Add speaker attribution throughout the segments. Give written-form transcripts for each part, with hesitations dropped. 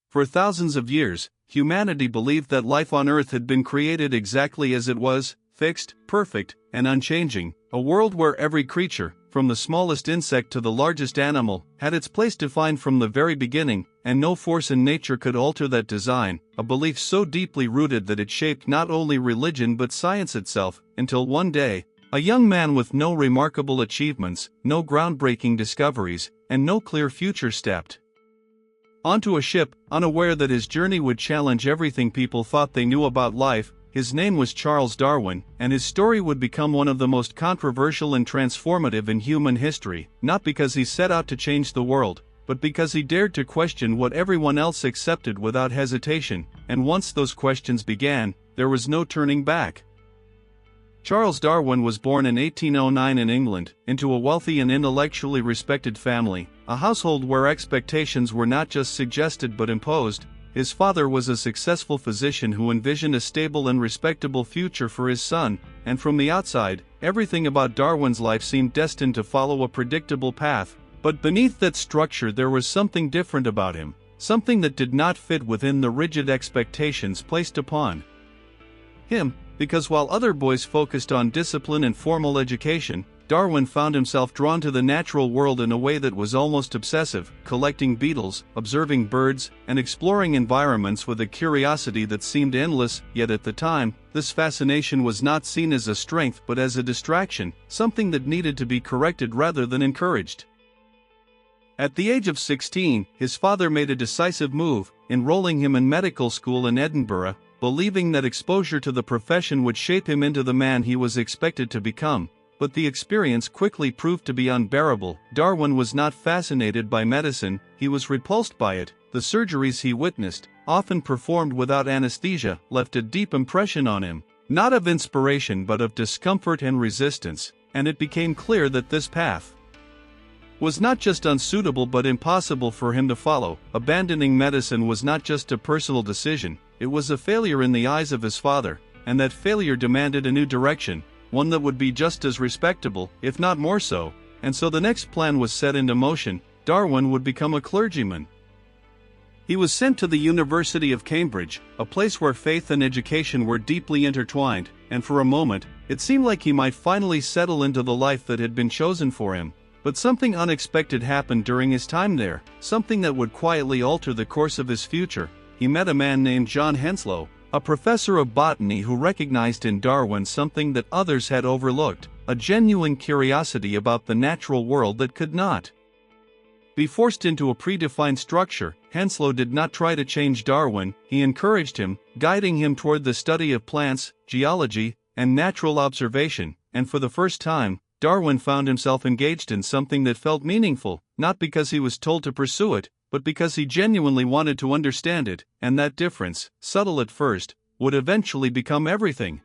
Speaker 1: For thousands of years, humanity believed that life on Earth had been created exactly as it was, fixed, perfect, and unchanging, a world where every creature, from the smallest insect to the largest animal, had its place defined from the very beginning, and no force in nature could alter that design, a belief so deeply rooted that it shaped not only religion but science itself, until one day, a young man with no remarkable achievements, no groundbreaking discoveries, and no clear future stepped onto a ship, unaware that his journey would challenge everything people thought they knew about life. His name was Charles Darwin, and his story would become one of the most controversial and transformative in human history, not because he set out to change the world, but because he dared to question what everyone else accepted without hesitation, and once those questions began, there was no turning back. Charles Darwin was born in 1809 in England, into a wealthy and intellectually respected family, a household where expectations were not just suggested but imposed. His father was a successful physician who envisioned a stable and respectable future for his son, and from the outside, everything about Darwin's life seemed destined to follow a predictable path. But beneath that structure there was something different about him, something that did not fit within the rigid expectations placed upon him, because while other boys focused on discipline and formal education, Darwin found himself drawn to the natural world in a way that was almost obsessive, collecting beetles, observing birds, and exploring environments with a curiosity that seemed endless. Yet at the time, this fascination was not seen as a strength but as a distraction, something that needed to be corrected rather than encouraged. At the age of 16, his father made a decisive move, enrolling him in medical school in Edinburgh, believing that exposure to the profession would shape him into the man he was expected to become. But the experience quickly proved to be unbearable. Darwin was not fascinated by medicine, he was repulsed by it. The surgeries he witnessed, often performed without anesthesia, left a deep impression on him, not of inspiration but of discomfort and resistance, and it became clear that this path was not just unsuitable but impossible for him to follow. Abandoning medicine was not just a personal decision, it was a failure in the eyes of his father, and that failure demanded a new direction, one that would be just as respectable, if not more so. And so the next plan was set into motion. Darwin would become a clergyman. He was sent to the University of Cambridge, a place where faith and education were deeply intertwined, and for a moment, it seemed like he might finally settle into the life that had been chosen for him. But something unexpected happened during his time there, something that would quietly alter the course of his future. He met a man named John Henslow, a professor of botany who recognized in Darwin something that others had overlooked, a genuine curiosity about the natural world that could not be forced into a predefined structure. Henslow did not try to change Darwin, he encouraged him, guiding him toward the study of plants, geology, and natural observation, and for the first time, Darwin found himself engaged in something that felt meaningful, not because he was told to pursue it, but because he genuinely wanted to understand it, and that difference, subtle at first, would eventually become everything.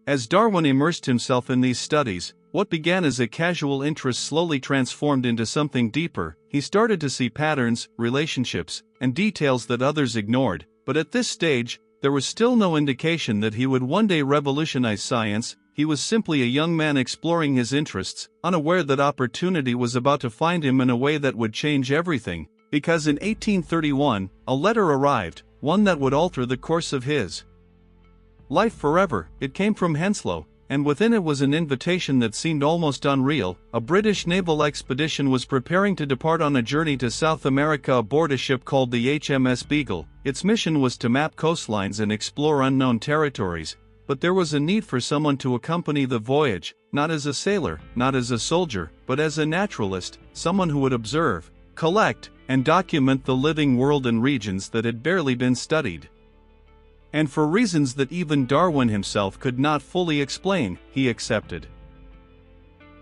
Speaker 1: As Darwin immersed himself in these studies, what began as a casual interest slowly transformed into something deeper. He started to see patterns, relationships, and details that others ignored, but at this stage, there was still no indication that he would one day revolutionize science. He was simply a young man exploring his interests, unaware that opportunity was about to find him in a way that would change everything, because in 1831, a letter arrived, one that would alter the course of his life forever. It came from Henslow, and within it was an invitation that seemed almost unreal. A British naval expedition was preparing to depart on a journey to South America aboard a ship called the HMS Beagle. Its mission was to map coastlines and explore unknown territories. But there was a need for someone to accompany the voyage, not as a sailor, not as a soldier, but as a naturalist, someone who would observe, collect, and document the living world in regions that had barely been studied. And for reasons that even Darwin himself could not fully explain, he accepted.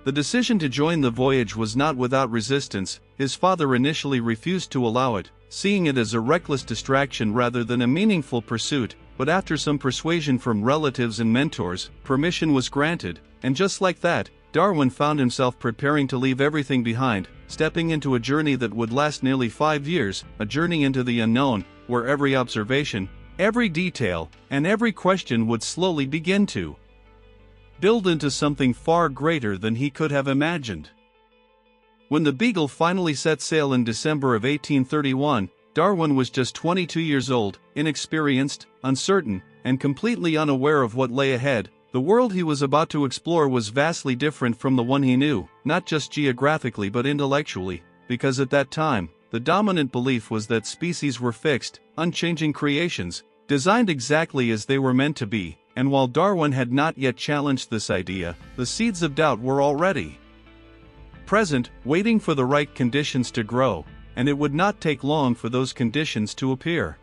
Speaker 1: The decision to join the voyage was not without resistance. His father initially refused to allow it, seeing it as a reckless distraction rather than a meaningful pursuit. But after some persuasion from relatives and mentors, permission was granted, and just like that, Darwin found himself preparing to leave everything behind, stepping into a journey that would last nearly 5 years, a journey into the unknown, where every observation, every detail, and every question would slowly begin to build into something far greater than he could have imagined. When the Beagle finally set sail in December of 1831, Darwin was just 22 years old, inexperienced, uncertain, and completely unaware of what lay ahead. The world he was about to explore was vastly different from the one he knew, not just geographically but intellectually, because at that time, the dominant belief was that species were fixed, unchanging creations, designed exactly as they were meant to be, and while Darwin had not yet challenged this idea, the seeds of doubt were already present, waiting for the right conditions to grow, and it would not take long for those conditions to appear.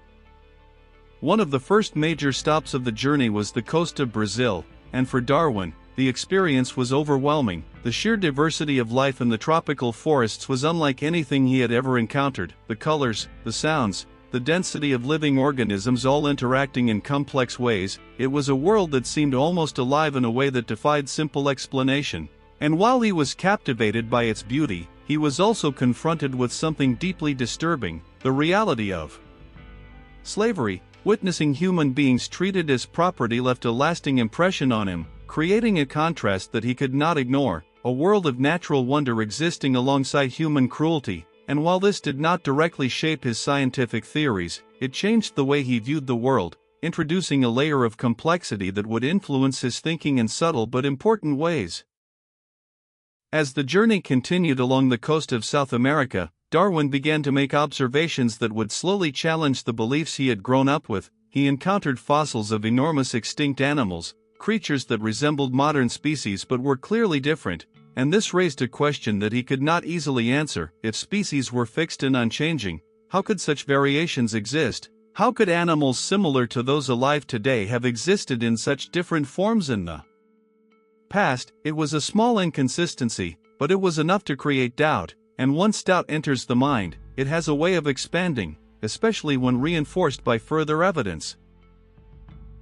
Speaker 1: One of the first major stops of the journey was the coast of Brazil, and for Darwin, the experience was overwhelming. The sheer diversity of life in the tropical forests was unlike anything he had ever encountered. The colors, the sounds, the density of living organisms all interacting in complex ways. It was a world that seemed almost alive in a way that defied simple explanation. And while he was captivated by its beauty, he was also confronted with something deeply disturbing: the reality of slavery. Witnessing human beings treated as property left a lasting impression on him, creating a contrast that he could not ignore, a world of natural wonder existing alongside human cruelty. And while this did not directly shape his scientific theories, it changed the way he viewed the world, introducing a layer of complexity that would influence his thinking in subtle but important ways. As the journey continued along the coast of South America, Darwin began to make observations that would slowly challenge the beliefs he had grown up with. He encountered fossils of enormous extinct animals, creatures that resembled modern species but were clearly different, and this raised a question that he could not easily answer. If species were fixed and unchanging, how could such variations exist? How could animals similar to those alive today have existed in such different forms in the past? It was a small inconsistency, but it was enough to create doubt, and once doubt enters the mind, it has a way of expanding, especially when reinforced by further evidence.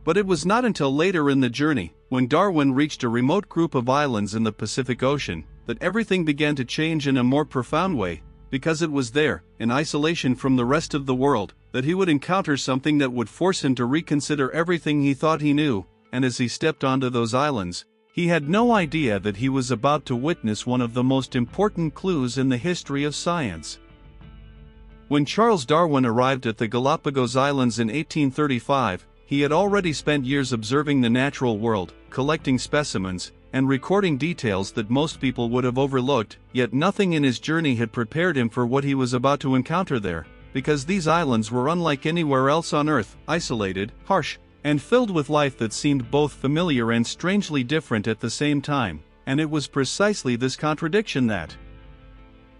Speaker 1: But it was not until later in the journey, when Darwin reached a remote group of islands in the Pacific Ocean, that everything began to change in a more profound way, because it was there, in isolation from the rest of the world, that he would encounter something that would force him to reconsider everything he thought he knew. And as he stepped onto those islands, he had no idea that he was about to witness one of the most important clues in the history of science. When Charles Darwin arrived at the Galápagos Islands in 1835, he had already spent years observing the natural world, collecting specimens, and recording details that most people would have overlooked. Yet nothing in his journey had prepared him for what he was about to encounter there, because these islands were unlike anywhere else on Earth, isolated, harsh, and filled with life that seemed both familiar and strangely different at the same time. And it was precisely this contradiction that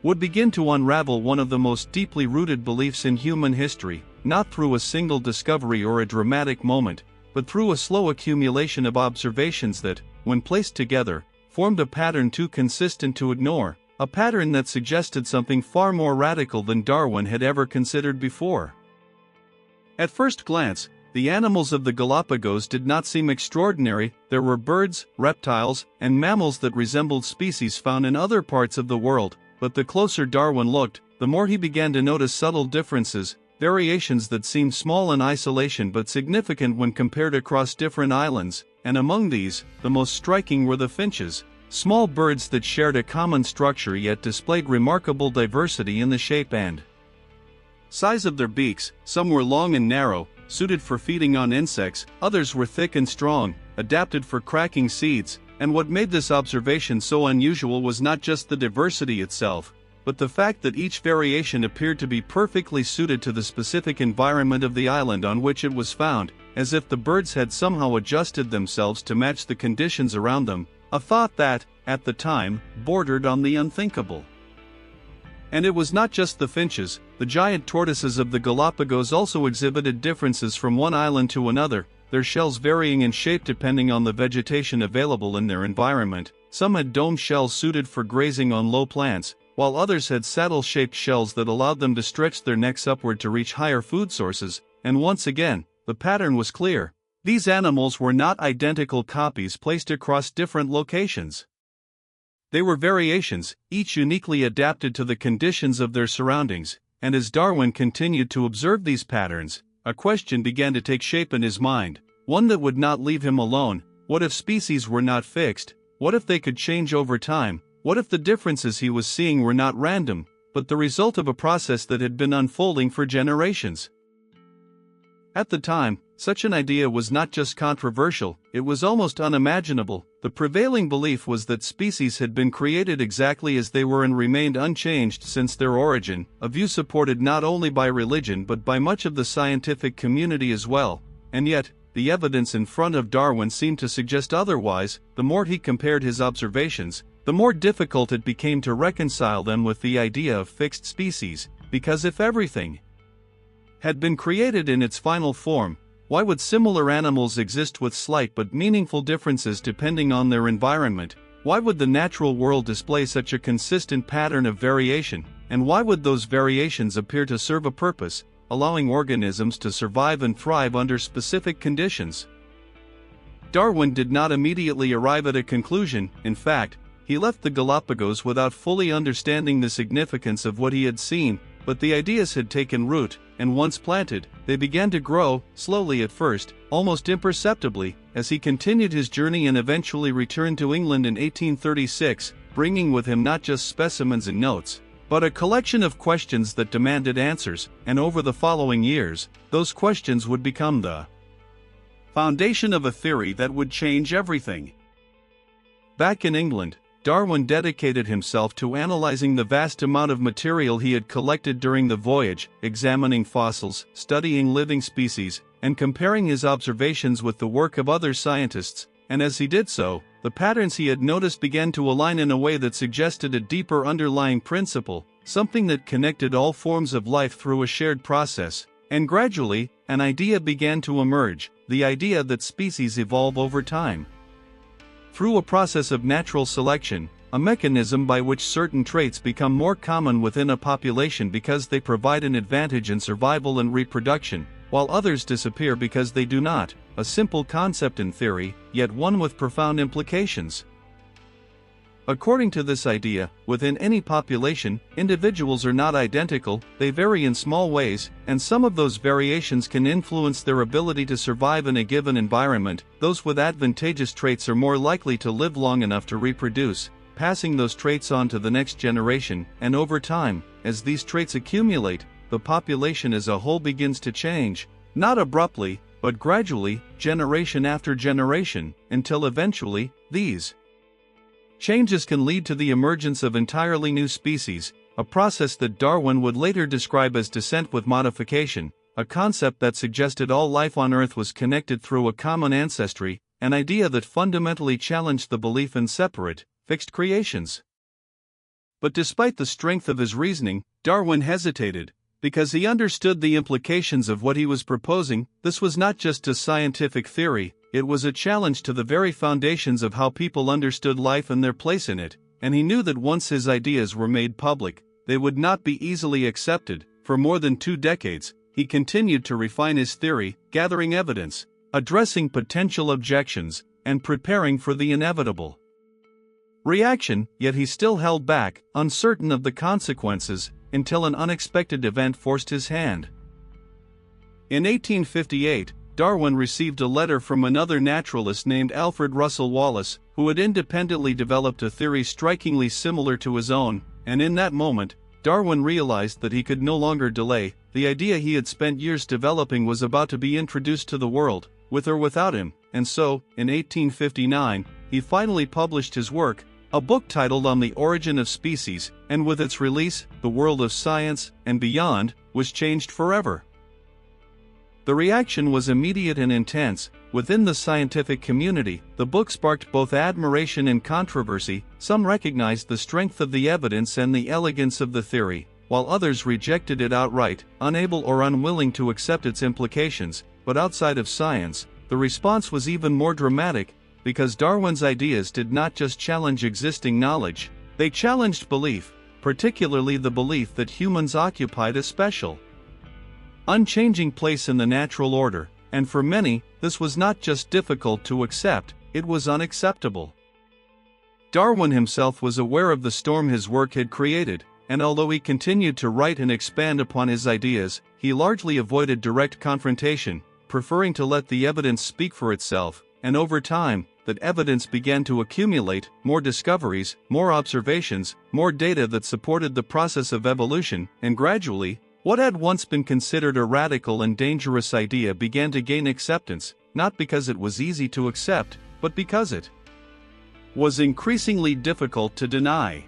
Speaker 1: would begin to unravel one of the most deeply rooted beliefs in human history, not through a single discovery or a dramatic moment, but through a slow accumulation of observations that, when placed together, formed a pattern too consistent to ignore, a pattern that suggested something far more radical than Darwin had ever considered before. At first glance, the animals of the Galapagos did not seem extraordinary. There were birds, reptiles, and mammals that resembled species found in other parts of the world, but the closer Darwin looked, the more he began to notice subtle differences, variations that seemed small in isolation but significant when compared across different islands, and among these, the most striking were the finches, small birds that shared a common structure yet displayed remarkable diversity in the shape and size of their beaks. Some were long and narrow, suited for feeding on insects, others were thick and strong, adapted for cracking seeds, and what made this observation so unusual was not just the diversity itself, but the fact that each variation appeared to be perfectly suited to the specific environment of the island on which it was found, as if the birds had somehow adjusted themselves to match the conditions around them, a thought that, at the time, bordered on the unthinkable. And it was not just the finches. The giant tortoises of the Galapagos also exhibited differences from one island to another, their shells varying in shape depending on the vegetation available in their environment. Some had dome shells suited for grazing on low plants, while others had saddle-shaped shells that allowed them to stretch their necks upward to reach higher food sources. And once again, the pattern was clear. These animals were not identical copies placed across different locations. They were variations, each uniquely adapted to the conditions of their surroundings. And as Darwin continued to observe these patterns, a question began to take shape in his mind, one that would not leave him alone. What if species were not fixed? What if they could change over time? What if the differences he was seeing were not random, but the result of a process that had been unfolding for generations. At the time, such an idea was not just controversial, it was almost unimaginable. The prevailing belief was that species had been created exactly as they were and remained unchanged since their origin, a view supported not only by religion but by much of the scientific community as well. And yet, the evidence in front of Darwin seemed to suggest otherwise. The more he compared his observations, the more difficult it became to reconcile them with the idea of fixed species, because if everything had been created in its final form, why would similar animals exist with slight but meaningful differences depending on their environment? Why would the natural world display such a consistent pattern of variation, and why would those variations appear to serve a purpose, allowing organisms to survive and thrive under specific conditions? Darwin did not immediately arrive at a conclusion. In fact, he left the Galapagos without fully understanding the significance of what he had seen, but the ideas had taken root, and once planted, they began to grow, slowly at first, almost imperceptibly, as he continued his journey and eventually returned to England in 1836, bringing with him not just specimens and notes, but a collection of questions that demanded answers. And over the following years, those questions would become the foundation of a theory that would change everything. Back in England, Darwin dedicated himself to analyzing the vast amount of material he had collected during the voyage, examining fossils, studying living species, and comparing his observations with the work of other scientists. And as he did so, the patterns he had noticed began to align in a way that suggested a deeper underlying principle, something that connected all forms of life through a shared process. And gradually, an idea began to emerge, the idea that species evolve over time. Through a process of natural selection, a mechanism by which certain traits become more common within a population because they provide an advantage in survival and reproduction, while others disappear because they do not. A simple concept in theory, yet one with profound implications. According to this idea, within any population, individuals are not identical, they vary in small ways, and some of those variations can influence their ability to survive in a given environment. Those with advantageous traits are more likely to live long enough to reproduce, passing those traits on to the next generation, and over time, as these traits accumulate, the population as a whole begins to change, not abruptly, but gradually, generation after generation, until eventually, these changes can lead to the emergence of entirely new species, a process that Darwin would later describe as descent with modification, a concept that suggested all life on Earth was connected through a common ancestry, an idea that fundamentally challenged the belief in separate, fixed creations. But despite the strength of his reasoning, Darwin hesitated, because he understood the implications of what he was proposing. This was not just a scientific theory, it was a challenge to the very foundations of how people understood life and their place in it, and he knew that once his ideas were made public, they would not be easily accepted. For more than 2 decades, he continued to refine his theory, gathering evidence, addressing potential objections, and preparing for the inevitable reaction, yet he still held back, uncertain of the consequences, until an unexpected event forced his hand. In 1858, Darwin received a letter from another naturalist named Alfred Russel Wallace, who had independently developed a theory strikingly similar to his own, and in that moment, Darwin realized that he could no longer delay. The idea he had spent years developing was about to be introduced to the world, with or without him, and so, in 1859, he finally published his work, a book titled On the Origin of Species, and with its release, the world of science, and beyond, was changed forever. The reaction was immediate and intense. Within the scientific community, the book sparked both admiration and controversy. Some recognized the strength of the evidence and the elegance of the theory, while others rejected it outright, unable or unwilling to accept its implications. But outside of science, the response was even more dramatic, because Darwin's ideas did not just challenge existing knowledge, they challenged belief, particularly the belief that humans occupied a special, unchanging place in the natural order, and for many, this was not just difficult to accept, it was unacceptable. Darwin himself was aware of the storm his work had created, and although he continued to write and expand upon his ideas, he largely avoided direct confrontation, preferring to let the evidence speak for itself. and over time, that evidence began to accumulate, more discoveries, more observations, more data that supported the process of evolution, and gradually, what had once been considered a radical and dangerous idea began to gain acceptance, not because it was easy to accept, but because it was increasingly difficult to deny.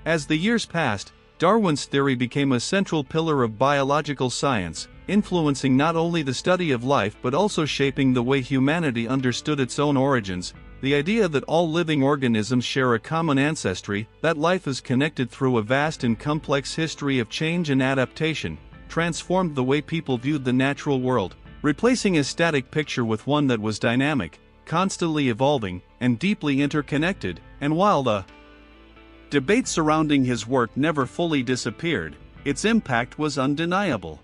Speaker 1: As the years passed, Darwin's theory became a central pillar of biological science, influencing not only the study of life but also shaping the way humanity understood its own origins. The idea that all living organisms share a common ancestry, that life is connected through a vast and complex history of change and adaptation, transformed the way people viewed the natural world, replacing a static picture with one that was dynamic, constantly evolving, and deeply interconnected. And while the debate surrounding his work never fully disappeared, its impact was undeniable.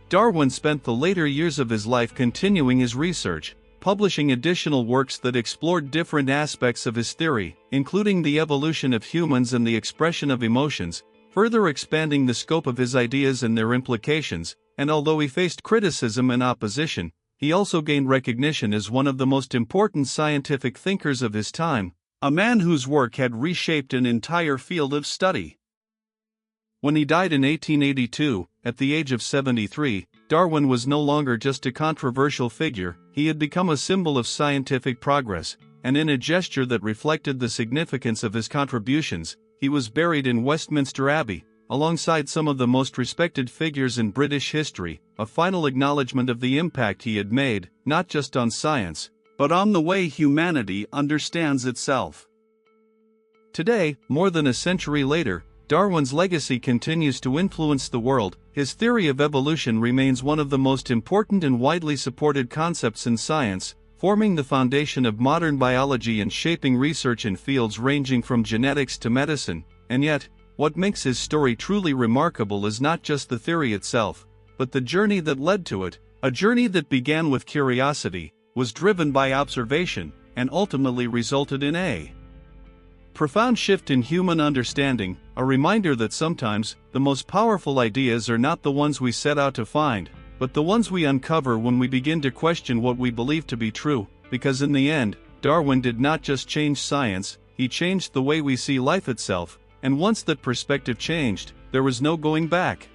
Speaker 1: Darwin spent the later years of his life continuing his research, publishing additional works that explored different aspects of his theory, including the evolution of humans and the expression of emotions, further expanding the scope of his ideas and their implications. And although he faced criticism and opposition, he also gained recognition as one of the most important scientific thinkers of his time, a man whose work had reshaped an entire field of study. When he died in 1882, at the age of 73, Darwin was no longer just a controversial figure. He had become a symbol of scientific progress, and in a gesture that reflected the significance of his contributions, he was buried in Westminster Abbey, alongside some of the most respected figures in British history, a final acknowledgement of the impact he had made, not just on science, but on the way humanity understands itself. Today, more than a century later, Darwin's legacy continues to influence the world. His theory of evolution remains one of the most important and widely supported concepts in science, forming the foundation of modern biology and shaping research in fields ranging from genetics to medicine. And yet, what makes his story truly remarkable is not just the theory itself, but the journey that led to it, a journey that began with curiosity, was driven by observation, and ultimately resulted in a profound shift in human understanding, a reminder that sometimes, the most powerful ideas are not the ones we set out to find, but the ones we uncover when we begin to question what we believe to be true. Because in the end, Darwin did not just change science, he changed the way we see life itself, and once that perspective changed, there was no going back.